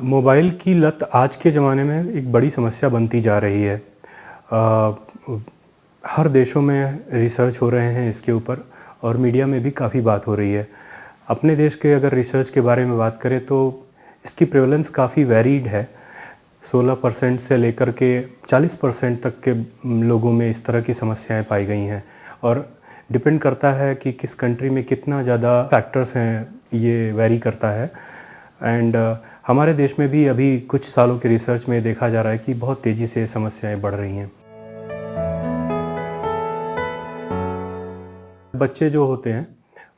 Mobile की लत आज के ज़माने में एक बड़ी समस्या बनती जा रही है। हर देशों में रिसर्च हो रहे हैं इसके ऊपर और मीडिया में भी काफ़ी बात हो रही है। अपने देश के अगर रिसर्च के बारे में बात करें तो इसकी प्रेवलेंस काफ़ी वैरीड है। 16% से लेकर के 40% तक के लोगों में इस तरह की समस्याएं पाई गई हैं और डिपेंड करता है कि किस कंट्री में कितना ज़्यादा फैक्टर्स हैं, ये वैरी करता है। एंड हमारे देश में भी अभी कुछ सालों के रिसर्च में देखा जा रहा है कि बहुत तेज़ी से समस्याएं बढ़ रही हैं। बच्चे जो होते हैं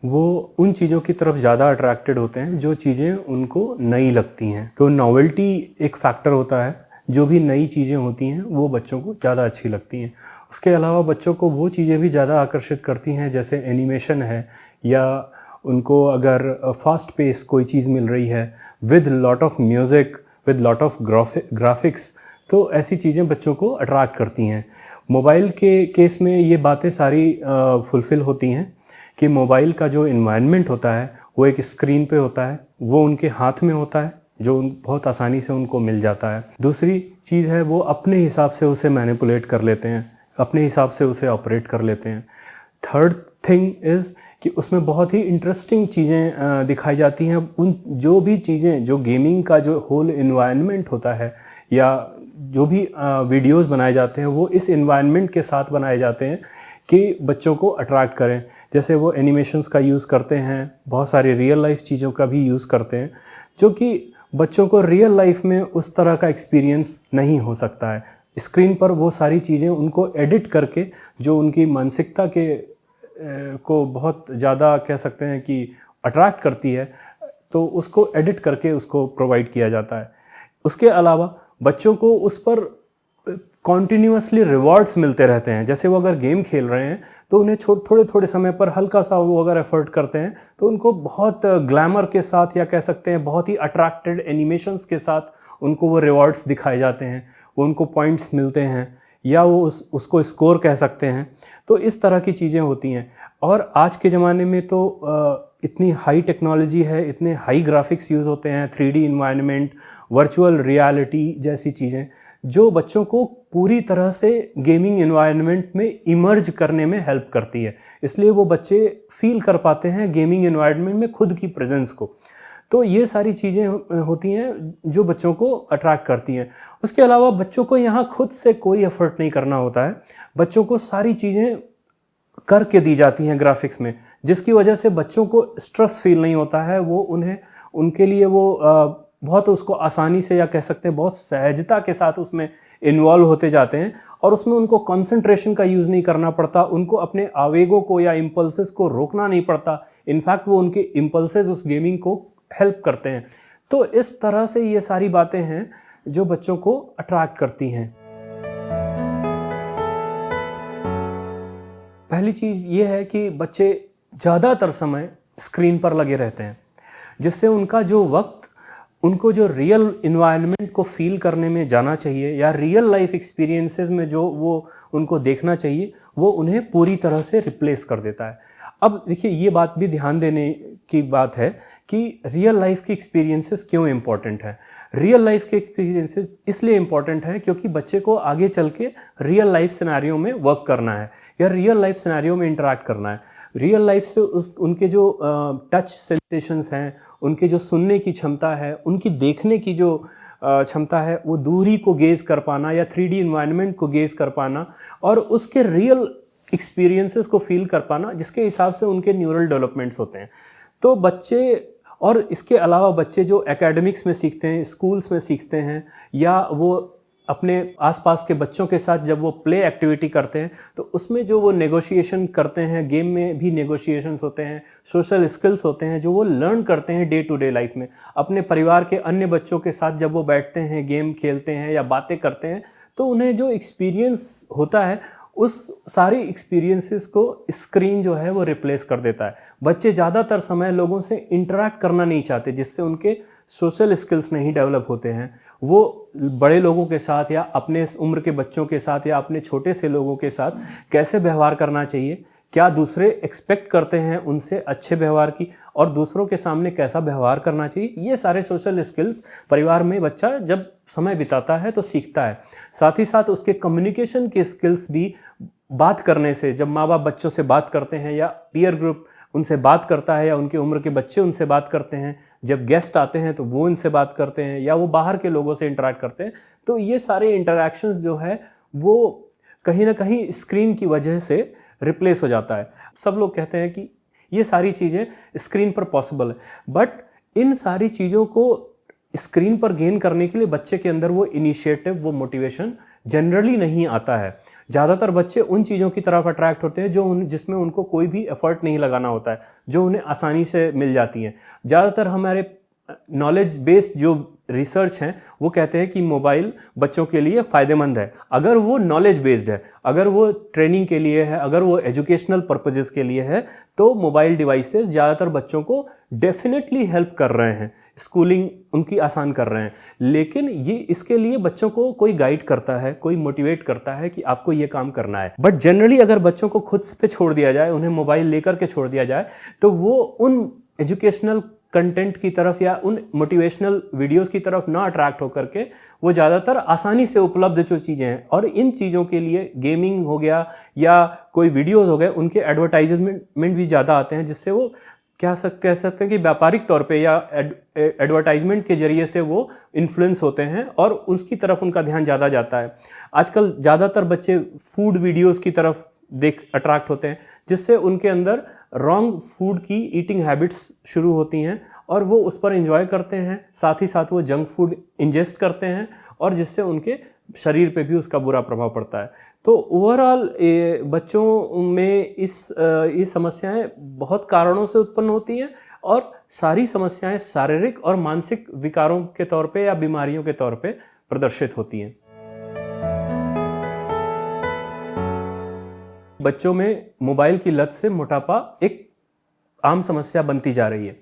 वो उन चीज़ों की तरफ ज़्यादा अट्रैक्टेड होते हैं जो चीज़ें उनको नई लगती हैं। तो नॉवेल्टी एक फैक्टर होता है। जो भी नई चीज़ें होती हैं वो बच्चों को ज़्यादा अच्छी लगती हैं। उसके अलावा बच्चों को वो चीज़ें भी ज़्यादा आकर्षित करती हैं जैसे एनिमेशन है, या उनको अगर फास्ट पेस कोई चीज़ मिल रही है with lot of music, with lot of graphics, तो ऐसी चीज़ें बच्चों को अट्रैक्ट करती हैं। मोबाइल के केस में ये बातें सारी फुलफ़िल होती हैं कि मोबाइल का जो एनवायरनमेंट होता है वो एक स्क्रीन पे होता है, वो उनके हाथ में होता है, जो बहुत आसानी से उनको मिल जाता है। दूसरी चीज़ है वो अपने हिसाब से उसे मैनिपुलेट कर लेते हैं, अपने हिसाब से उसे ऑपरेट कर लेते हैं। थर्ड थिंग इज़ कि उसमें बहुत ही इंटरेस्टिंग चीज़ें दिखाई जाती हैं। उन जो भी चीज़ें, जो गेमिंग का जो होल एनवायरनमेंट होता है या जो भी वीडियोस बनाए जाते हैं वो इस एनवायरनमेंट के साथ बनाए जाते हैं कि बच्चों को अट्रैक्ट करें। जैसे वो एनिमेशंस का यूज़ करते हैं, बहुत सारी रियल लाइफ चीज़ों का भी यूज़ करते हैं जो कि बच्चों को रियल लाइफ में उस तरह का एक्सपीरियंस नहीं हो सकता है। स्क्रीन पर वो सारी चीज़ें उनको एडिट करके जो उनकी मानसिकता के को बहुत ज़्यादा कह सकते हैं कि अट्रैक्ट करती है, तो उसको एडिट करके उसको प्रोवाइड किया जाता है। उसके अलावा बच्चों को उस पर कॉन्टीन्यूअसली रिवॉर्ड्स मिलते रहते हैं। जैसे वो अगर गेम खेल रहे हैं तो उन्हें थोड़े थोड़े समय पर हल्का सा वो अगर एफर्ट करते हैं तो उनको बहुत ग्लैमर के साथ, या कह सकते हैं बहुत ही अट्रैक्टेड एनिमेशंस के साथ उनको वो रिवॉर्ड्स दिखाए जाते हैं, वो उनको पॉइंट्स मिलते हैं, या वो उसको स्कोर कह सकते हैं। तो इस तरह की चीज़ें होती हैं। और आज के ज़माने में तो इतनी हाई टेक्नोलॉजी है, इतने हाई ग्राफिक्स यूज़ होते हैं, 3D इन्वायरमेंट, वर्चुअल रियलिटी जैसी चीज़ें जो बच्चों को पूरी तरह से गेमिंग इन्वायरमेंट में इमर्ज करने में हेल्प करती है। इसलिए वो बच्चे फील कर पाते हैं गेमिंग इन्वायरमेंट में खुद की प्रेजेंस को। तो ये सारी चीज़ें होती हैं जो बच्चों को अट्रैक्ट करती हैं। उसके अलावा बच्चों को यहाँ खुद से कोई एफर्ट नहीं करना होता है। बच्चों को सारी चीज़ें करके दी जाती हैं ग्राफिक्स में, जिसकी वजह से बच्चों को स्ट्रेस फील नहीं होता है। वो उन्हें उनके लिए वो बहुत उसको आसानी से, या कह सकते हैं बहुत सहजता के साथ उसमें इन्वॉल्व होते जाते हैं और उसमें उनको कंसंट्रेशन का यूज़ नहीं करना पड़ता, उनको अपने आवेगों को या इम्पल्सेस को रोकना नहीं पड़ता। इनफैक्ट वो उनके इम्पल्सेस उस गेमिंग को हेल्प करते हैं। तो इस तरह से ये सारी बातें हैं जो बच्चों को अट्रैक्ट करती हैं। पहली चीज़ ये है कि बच्चे ज़्यादातर समय स्क्रीन पर लगे रहते हैं, जिससे उनका जो वक्त उनको जो रियल इन्वायरमेंट को फील करने में जाना चाहिए या रियल लाइफ एक्सपीरियंसेस में जो वो उनको देखना चाहिए, वो उन्हें पूरी तरह से रिप्लेस कर देता है। अब देखिए, ये बात भी ध्यान देने की बात है कि रियल लाइफ की एक्सपीरियंसेस क्यों इम्पॉर्टेंट है। रियल लाइफ के एक्सपीरियंसेस इसलिए इम्पॉर्टेंट है क्योंकि बच्चे को आगे चल के रियल लाइफ सिनेरियो में वर्क करना है या रियल लाइफ सिनेरियो में इंटरेक्ट करना है। रियल लाइफ से उनके जो टच सेंसेशंस हैं, उनके जो सुनने की क्षमता है, उनकी देखने की जो क्षमता है, वो दूरी को गेज कर पाना या 3D इन्वायरमेंट को गेज कर पाना और उसके रियल एक्सपीरियंसेस को फील कर पाना, जिसके हिसाब से उनके न्यूरल डेवलपमेंट्स होते हैं। तो बच्चे, और इसके अलावा बच्चे जो एकेडमिक्स में सीखते हैं, स्कूल्स में सीखते हैं, या वो अपने आसपास के बच्चों के साथ जब वो प्ले एक्टिविटी करते हैं तो उसमें जो वो नेगोशिएशन करते हैं, गेम में भी नेगोशिएशंस होते हैं, सोशल स्किल्स होते हैं जो वो लर्न करते हैं डे टू डे लाइफ में। अपने परिवार के अन्य बच्चों के साथ जब वो बैठते हैं, गेम खेलते हैं या बातें करते हैं, तो उन्हें जो एक्सपीरियंस होता है उस सारी एक्सपीरियंसेस को स्क्रीन जो है वो रिप्लेस कर देता है। बच्चे ज़्यादातर समय लोगों से इंटरेक्ट करना नहीं चाहते, जिससे उनके सोशल स्किल्स नहीं डेवलप होते हैं। वो बड़े लोगों के साथ या अपने उम्र के बच्चों के साथ या अपने छोटे से लोगों के साथ कैसे व्यवहार करना चाहिए, क्या दूसरे एक्सपेक्ट करते हैं उनसे अच्छे व्यवहार की, और दूसरों के सामने कैसा व्यवहार करना चाहिए, ये सारे सोशल स्किल्स परिवार में बच्चा जब समय बिताता है तो सीखता है। साथ ही साथ उसके कम्युनिकेशन के स्किल्स भी, बात करने से, जब माँ बाप बच्चों से बात करते हैं या पीयर ग्रुप उनसे बात करता है या उनकी उम्र के बच्चे उनसे बात करते हैं, जब गेस्ट आते हैं तो वो उनसे बात करते हैं या वो बाहर के लोगों से इंटरेक्ट करते हैं, तो ये सारे इंटरैक्शंस जो है वो कहीं ना कहीं स्क्रीन की वजह से रिप्लेस हो जाता है। सब लोग कहते हैं कि ये सारी चीज़ें स्क्रीन पर पॉसिबल है, बट इन सारी चीज़ों को स्क्रीन पर गेन करने के लिए बच्चे के अंदर वो इनिशिएटिव, वो मोटिवेशन जनरली नहीं आता है। ज़्यादातर बच्चे उन चीज़ों की तरफ अट्रैक्ट होते हैं जिसमें उनको कोई भी एफर्ट नहीं लगाना होता है, जो उन्हें आसानी से मिल जाती हैं। ज़्यादातर हमारे नॉलेज बेस्ड जो रिसर्च हैं वो कहते हैं कि मोबाइल बच्चों के लिए फ़ायदेमंद है, अगर वो नॉलेज बेस्ड है, अगर वो ट्रेनिंग के लिए है, अगर वो एजुकेशनल पर्पजेस के लिए है, तो मोबाइल डिवाइसेस ज़्यादातर बच्चों को डेफिनेटली हेल्प कर रहे हैं, स्कूलिंग उनकी आसान कर रहे हैं। लेकिन ये इसके लिए बच्चों को कोई गाइड करता है, कोई मोटिवेट करता है कि आपको ये काम करना है। बट जनरली अगर बच्चों को खुद पे छोड़ दिया जाए, उन्हें मोबाइल लेकर के छोड़ दिया जाए, तो वो उन एजुकेशनल कंटेंट की तरफ या उन मोटिवेशनल वीडियोस की तरफ ना अट्रैक्ट होकर के वो ज़्यादातर आसानी से उपलब्ध जो चीज़ें हैं, और इन चीज़ों के लिए गेमिंग हो गया या कोई वीडियोस हो गए, उनके एडवर्टाइजमेंट भी ज़्यादा आते हैं, जिससे वो कह सकते हैं कि व्यापारिक तौर पे या एडवर्टाइजमेंट के जरिए से वो इन्फ्लुएंस होते हैं और उसकी तरफ उनका ध्यान ज़्यादा जाता है। आजकल ज़्यादातर बच्चे फूड वीडियोस की तरफ अट्रैक्ट होते हैं, जिससे उनके अंदर रॉन्ग फूड की ईटिंग हैबिट्स शुरू होती हैं और वो उस पर एंजॉय करते हैं, साथ ही साथ वो जंक फूड इंजेस्ट करते हैं और जिससे उनके शरीर पे भी उसका बुरा प्रभाव पड़ता है। तो ओवरऑल बच्चों में ये समस्याएं बहुत कारणों से उत्पन्न होती हैं और सारी समस्याएं शारीरिक और मानसिक विकारों के तौर पे या बीमारियों के तौर पे प्रदर्शित होती हैं। बच्चों में मोबाइल की लत से मोटापा एक आम समस्या बनती जा रही है।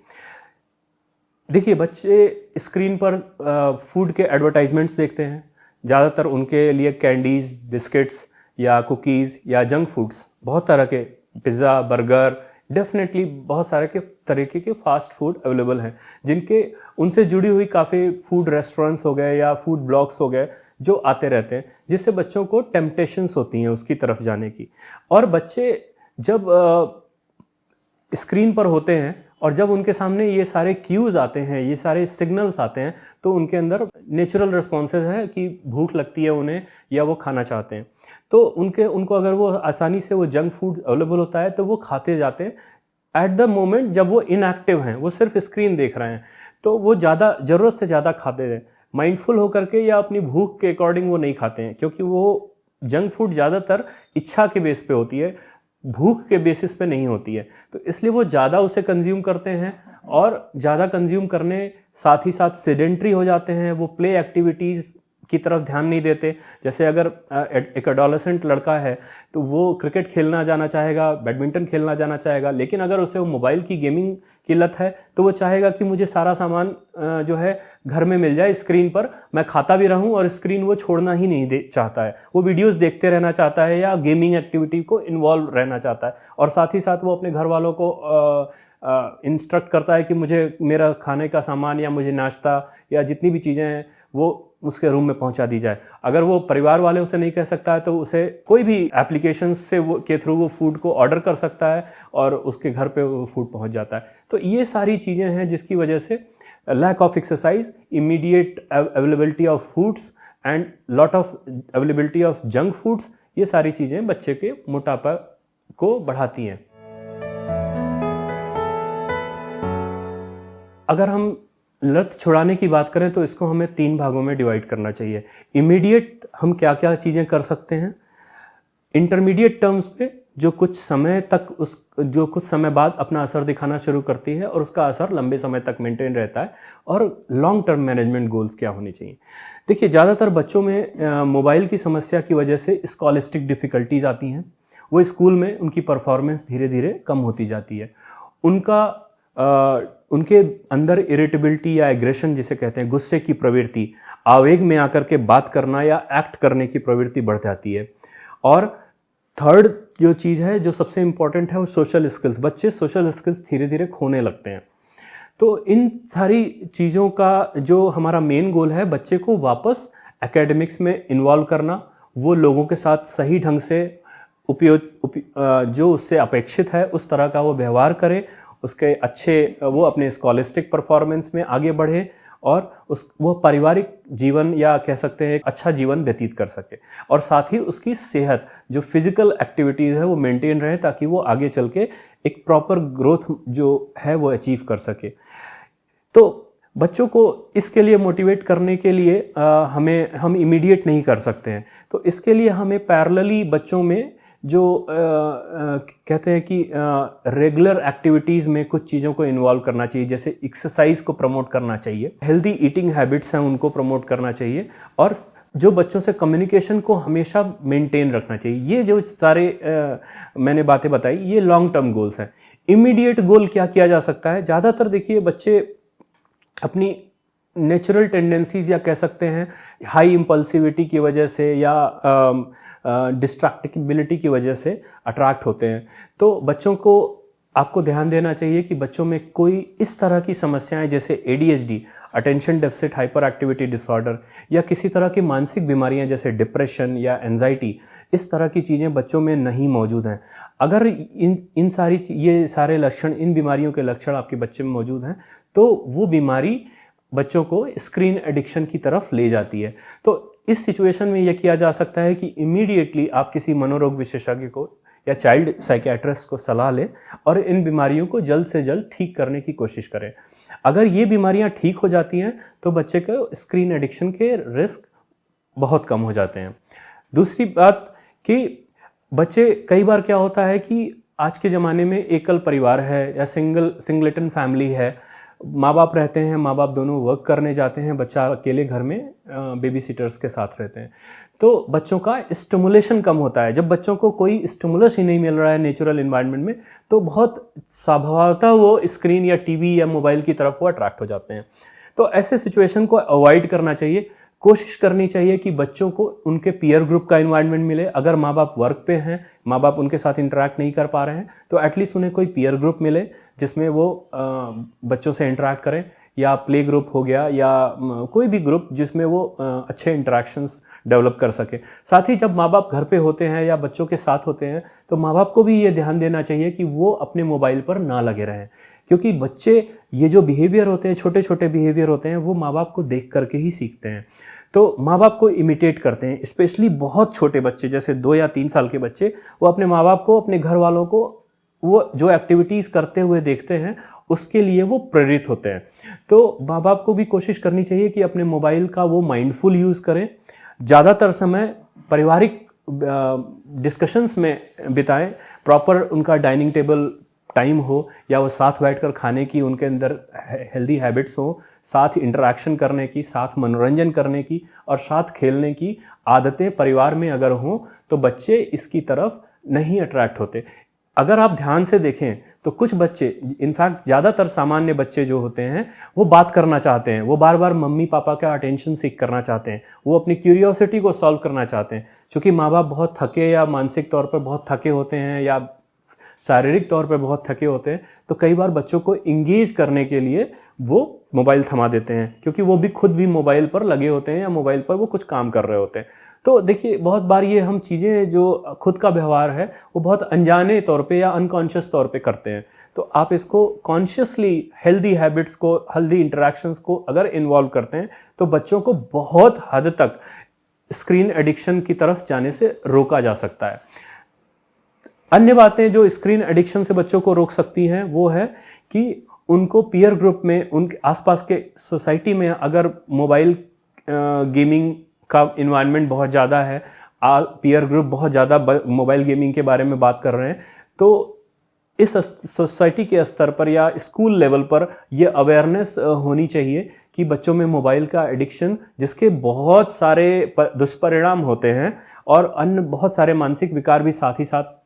देखिए, बच्चे स्क्रीन पर फूड के एडवर्टाइजमेंट्स देखते हैं, ज़्यादातर उनके लिए कैंडीज़, बिस्किट्स या कुकीज़ या जंक फूड्स, बहुत तरह के पिज़्ज़ा, बर्गर, डेफिनेटली बहुत सारे के तरीके के फास्ट फूड अवेलेबल हैं, जिनके उनसे जुड़ी हुई काफ़ी फूड रेस्टोरेंट्स हो गए या फूड ब्लॉग्स हो गए जो आते रहते हैं, जिससे बच्चों को टेम्पटेशंस होती हैं उसकी तरफ जाने की। और बच्चे जब स्क्रीन पर होते हैं और जब उनके सामने ये सारे क्यूज़ आते हैं, ये सारे सिग्नल्स आते हैं, तो उनके अंदर नेचुरल रिस्पॉन्सेज है कि भूख लगती है उन्हें या वो खाना चाहते हैं। तो उनको अगर वो आसानी से वो जंक फूड अवेलेबल होता है तो वो खाते जाते हैं। एट द मोमेंट जब वो इनएक्टिव हैं, वो सिर्फ स्क्रीन देख रहे हैं, तो वो ज़्यादा ज़रूरत से ज़्यादा खाते हैं। माइंडफुल होकर के या अपनी भूख के अकॉर्डिंग वो नहीं खाते हैं, क्योंकि वो जंक फूड ज़्यादातर इच्छा के बेस पे होती है, भूख के बेसिस पे नहीं होती है। तो इसलिए वो ज़्यादा उसे कंज्यूम करते हैं और ज़्यादा कंज्यूम करने साथ ही साथ सेडेंट्री हो जाते हैं। वो प्ले एक्टिविटीज़ की तरफ ध्यान नहीं देते। जैसे अगर एक एडोलेसेंट लड़का है तो वो क्रिकेट खेलना जाना चाहेगा, बैडमिंटन खेलना जाना चाहेगा, लेकिन अगर उसे वो मोबाइल की गेमिंग की लत है तो वो चाहेगा कि मुझे सारा सामान जो है घर में मिल जाए स्क्रीन पर, मैं खाता भी रहूं, और स्क्रीन वो छोड़ना ही नहीं चाहता है। वो वीडियोस देखते रहना चाहता है या गेमिंग एक्टिविटी को इन्वॉल्व रहना चाहता है, और साथ ही साथ वो अपने घर वालों को इंस्ट्रक्ट करता है कि मुझे मेरा खाने का सामान या मुझे नाश्ता या जितनी भी चीज़ें हैं वो उसके रूम में पहुंचा दी जाए। अगर वो परिवार वाले उसे नहीं कह सकता है तो उसे कोई भी एप्लीकेशन से वो के थ्रू वो फूड को ऑर्डर कर सकता है और उसके घर पे वो फूड पहुंच जाता है। तो ये सारी चीज़ें हैं जिसकी वजह से lack of exercise, immediate availability of foods and lot of availability of junk foods, ये सारी चीज़ें बच्चे के मोटापा को बढ़ाती हैं। अगर हम लत छुड़ाने की बात करें तो इसको हमें 3 भागों में डिवाइड करना चाहिए। इमीडिएट हम क्या क्या चीज़ें कर सकते हैं, इंटरमीडिएट टर्म्स पे जो कुछ समय बाद अपना असर दिखाना शुरू करती है और उसका असर लंबे समय तक मेंटेन रहता है, और लॉन्ग टर्म मैनेजमेंट गोल्स क्या होनी चाहिए। देखिए, ज़्यादातर बच्चों में मोबाइल की समस्या की वजह से स्कॉलिस्टिक डिफ़िकल्टीज आती हैं। वो स्कूल में उनकी परफॉर्मेंस धीरे धीरे कम होती जाती है। उनके अंदर इरिटेबिलिटी या एग्रेशन जिसे कहते हैं, गुस्से की प्रवृत्ति, आवेग में आकर के बात करना या एक्ट करने की प्रवृत्ति बढ़ जाती है। और थर्ड जो चीज़ है जो सबसे इम्पॉर्टेंट है वो सोशल स्किल्स। बच्चे सोशल स्किल्स धीरे धीरे खोने लगते हैं। तो इन सारी चीज़ों का जो हमारा मेन गोल है, बच्चे को वापस एकेडमिक्स में इन्वॉल्व करना, वो लोगों के साथ सही ढंग से जो उससे अपेक्षित है उस तरह का वो व्यवहार करे, उसके वो अपने स्कॉलिस्टिक परफॉर्मेंस में आगे बढ़े और वो पारिवारिक जीवन या कह सकते हैं एक अच्छा जीवन व्यतीत कर सके, और साथ ही उसकी सेहत जो फिजिकल एक्टिविटीज़ है वो मेंटेन रहे, ताकि वो आगे चल के एक प्रॉपर ग्रोथ जो है वो अचीव कर सके। तो बच्चों को इसके लिए मोटिवेट करने के लिए हम इमीडिएट नहीं कर सकते हैं, तो इसके लिए हमें पैरेलली बच्चों में जो कहते हैं कि रेगुलर एक्टिविटीज़ में कुछ चीज़ों को इन्वॉल्व करना चाहिए, जैसे एक्सरसाइज को प्रमोट करना चाहिए, हेल्दी ईटिंग हैबिट्स हैं उनको प्रमोट करना चाहिए, और जो बच्चों से कम्युनिकेशन को हमेशा मेंटेन रखना चाहिए। ये जो सारे मैंने बातें बताई ये लॉन्ग टर्म गोल्स हैं। इमीडिएट गोल क्या किया जा सकता है? ज़्यादातर देखिए बच्चे अपनी नेचुरल टेंडेंसीज या कह सकते हैं हाई इम्पल्सिविटी की वजह से या डिस्ट्रैक्टिबिलिटी की वजह से अट्रैक्ट होते हैं। तो बच्चों को आपको ध्यान देना चाहिए कि बच्चों में कोई इस तरह की समस्याएं जैसे ADHD, attention deficit hyper activity disorder, या किसी तरह की मानसिक बीमारियां जैसे डिप्रेशन या एंजाइटी, इस तरह की चीज़ें बच्चों में नहीं मौजूद हैं। अगर ये सारे लक्षण, इन बीमारियों के लक्षण आपके बच्चे में मौजूद हैं, तो वो बीमारी बच्चों को स्क्रीन एडिक्शन की तरफ ले जाती है। तो इस सिचुएशन में यह किया जा सकता है कि इमीडिएटली आप किसी मनोरोग विशेषज्ञ को या चाइल्ड साइकियाट्रिस्ट को सलाह लें और इन बीमारियों को जल्द से जल्द ठीक करने की कोशिश करें। अगर ये बीमारियां ठीक हो जाती हैं तो बच्चे को स्क्रीन एडिक्शन के रिस्क बहुत कम हो जाते हैं। दूसरी बात कि बच्चे, कई बार क्या होता है कि आज के ज़माने में एकल परिवार है या सिंगलेटन फैमिली है, माँ बाप रहते हैं, माँ बाप दोनों वर्क करने जाते हैं, बच्चा अकेले घर में बेबी सिटर्स के साथ रहते हैं, तो बच्चों का स्टिमुलेशन कम होता है। जब बच्चों को कोई स्टिमुलस ही नहीं मिल रहा है नेचुरल इन्वायरमेंट में, तो बहुत स्वभावतः वो स्क्रीन या टीवी या मोबाइल की तरफ वो अट्रैक्ट हो जाते हैं। तो ऐसे सिचुएशन को अवॉइड करना चाहिए। कोशिश करनी चाहिए कि बच्चों को उनके पीयर ग्रुप का इन्वायरमेंट मिले। अगर माँ बाप वर्क पे हैं, माँ बाप उनके साथ इंटरेक्ट नहीं कर पा रहे हैं, तो एटलीस्ट उन्हें कोई पीयर ग्रुप मिले जिसमें वो बच्चों से इंटरेक्ट करें, या प्ले ग्रुप हो गया या कोई भी ग्रुप जिसमें वो अच्छे इंटरेक्शंस डेवलप कर सके। साथ ही जब माँ बाप घर पे होते हैं या बच्चों के साथ होते हैं, तो माँ बाप को भी ये ध्यान देना चाहिए कि वो अपने मोबाइल पर ना लगे रहें, क्योंकि बच्चे ये जो बिहेवियर होते हैं, छोटे छोटे बिहेवियर होते हैं, वो माँ बाप को देख करके ही सीखते हैं। तो माँ बाप को इमिटेट करते हैं, स्पेशली बहुत छोटे बच्चे जैसे 2 या 3 साल के बच्चे, वो अपने माँ बाप को, अपने घर वालों को वो जो एक्टिविटीज़ करते हुए देखते हैं उसके लिए वो प्रेरित होते हैं। तो माँ बाप को भी कोशिश करनी चाहिए कि अपने मोबाइल का वो माइंडफुल यूज़ करें, ज़्यादातर समय पारिवारिक डिस्कशंस में बिताएं, प्रॉपर उनका डाइनिंग टेबल टाइम हो या वो साथ बैठकर खाने की उनके अंदर हेल्दी हैबिट्स हो, साथ इंटरेक्शन करने की, साथ मनोरंजन करने की और साथ खेलने की आदतें परिवार में अगर हों तो बच्चे इसकी तरफ नहीं अट्रैक्ट होते। अगर आप ध्यान से देखें तो कुछ बच्चे, इनफैक्ट ज़्यादातर सामान्य बच्चे जो होते हैं, वो बात करना चाहते हैं, वो बार बार मम्मी पापा का अटेंशन सीख करना चाहते हैं, वो अपनी क्यूरियोसिटी को सॉल्व करना चाहते हैं। क्योंकि माँ बाप बहुत थके या मानसिक तौर पर बहुत थके होते हैं या शारीरिक तौर पर बहुत थके होते हैं, तो कई बार बच्चों को इंगेज करने के लिए वो मोबाइल थमा देते हैं, क्योंकि वो भी खुद भी मोबाइल पर लगे होते हैं या मोबाइल पर वो कुछ काम कर रहे होते हैं। तो देखिए, बहुत बार ये हम चीज़ें जो खुद का व्यवहार है वो बहुत अनजाने तौर पे या अनकॉन्शियस तौर पे करते हैं। तो आप इसको कॉन्शियसली हेल्दी हैबिट्स को, हेल्दी इंटरेक्शंस को अगर इन्वॉल्व करते हैं तो बच्चों को बहुत हद तक स्क्रीन एडिक्शन की तरफ जाने से रोका जा सकता है। अन्य बातें जो स्क्रीन एडिक्शन से बच्चों को रोक सकती हैं वो है कि उनको पीयर ग्रुप में, उनके आसपास के सोसाइटी में अगर मोबाइल गेमिंग का इन्वायरमेंट बहुत ज़्यादा है, पीयर ग्रुप बहुत ज़्यादा मोबाइल गेमिंग के बारे में बात कर रहे हैं, तो इस सोसाइटी के स्तर पर या स्कूल लेवल पर यह अवेयरनेस होनी चाहिए कि बच्चों में मोबाइल का एडिक्शन, जिसके बहुत सारे दुष्परिणाम होते हैं और अन्य बहुत सारे मानसिक विकार भी साथ ही साथ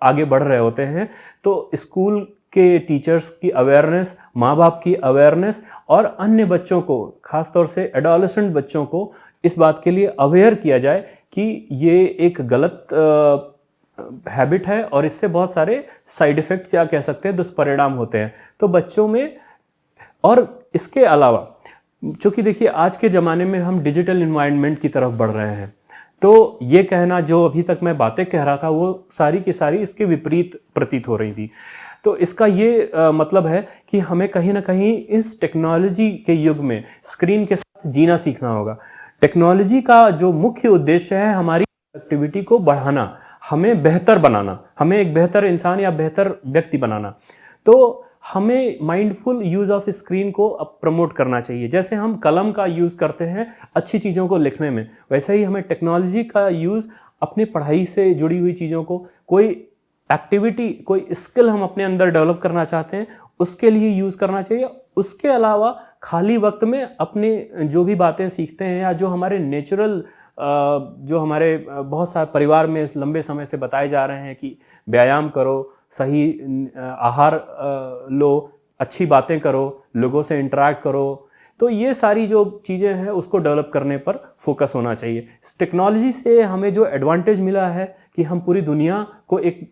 आगे बढ़ रहे होते हैं, तो स्कूल के टीचर्स की अवेयरनेस, माँ बाप की अवेयरनेस और अन्य बच्चों को, खासतौर से एडोलेसेंट बच्चों को इस बात के लिए अवेयर किया जाए कि ये एक गलत हैबिट है और इससे बहुत सारे साइड इफ़ेक्ट या कह सकते हैं दुष्परिणाम होते हैं। तो बच्चों में, और इसके अलावा चूँकि देखिए आज के ज़माने में हम डिजिटल इन्वायरमेंट की तरफ बढ़ रहे हैं, तो ये कहना जो अभी तक मैं बातें कह रहा था वो सारी की सारी इसके विपरीत प्रतीत हो रही थी। तो इसका ये मतलब है कि हमें कहीं ना कहीं इस टेक्नोलॉजी के युग में स्क्रीन के साथ जीना सीखना होगा। टेक्नोलॉजी का जो मुख्य उद्देश्य है हमारी एक्टिविटी को बढ़ाना, हमें बेहतर बनाना, हमें एक बेहतर इंसान या बेहतर व्यक्ति बनाना। तो हमें माइंडफुल यूज़ ऑफ स्क्रीन को अब प्रमोट करना चाहिए। जैसे हम कलम का यूज़ करते हैं अच्छी चीज़ों को लिखने में, वैसे ही हमें टेक्नोलॉजी का यूज़ अपनी पढ़ाई से जुड़ी हुई चीज़ों को, कोई एक्टिविटी, कोई स्किल हम अपने अंदर डेवलप करना चाहते हैं उसके लिए यूज़ करना चाहिए। उसके अलावा खाली वक्त में अपने जो भी बातें सीखते हैं या जो हमारे नेचुरल जो हमारे बहुत सारे परिवार में लंबे समय से बताए जा रहे हैं कि व्यायाम करो, सही आहार लो, अच्छी बातें करो, लोगों से इंटरेक्ट करो, तो ये सारी जो चीज़ें हैं उसको डेवलप करने पर फोकस होना चाहिए। इस टेक्नोलॉजी से हमें जो एडवांटेज मिला है कि हम पूरी दुनिया को एक,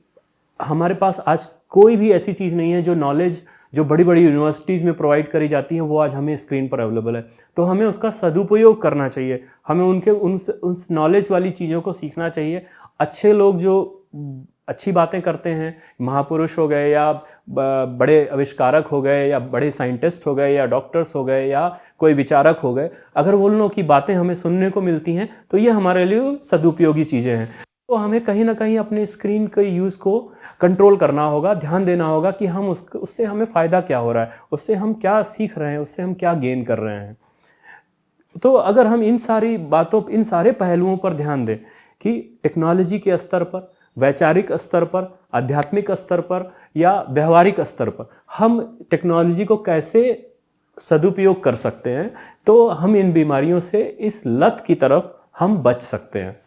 हमारे पास आज कोई भी ऐसी चीज़ नहीं है जो नॉलेज जो बड़ी बड़ी यूनिवर्सिटीज़ में प्रोवाइड करी जाती है वो आज हमें स्क्रीन पर अवेलेबल है। तो हमें उसका सदुपयोग करना चाहिए, हमें उन नॉलेज वाली चीज़ों को सीखना चाहिए। अच्छे लोग जो अच्छी बातें करते हैं, महापुरुष हो गए या बड़े आविष्कारक हो गए या बड़े साइंटिस्ट हो गए या डॉक्टर्स हो गए या कोई विचारक हो गए, अगर वो लोगों की बातें हमें सुनने को मिलती हैं तो ये हमारे लिए सदुपयोगी चीज़ें हैं। तो हमें कहीं ना कहीं अपने स्क्रीन के यूज़ को कंट्रोल करना होगा, ध्यान देना होगा कि हम उससे हमें फ़ायदा क्या हो रहा है, उससे हम क्या सीख रहे हैं, उससे हम क्या गेन कर रहे हैं। तो अगर हम इन सारी बातों, इन सारे पहलुओं पर ध्यान दें कि टेक्नोलॉजी के स्तर पर, वैचारिक स्तर पर, आध्यात्मिक स्तर पर या व्यवहारिक स्तर पर हम टेक्नोलॉजी को कैसे सदुपयोग कर सकते हैं, तो हम इन बीमारियों से, इस लत की तरफ हम बच सकते हैं।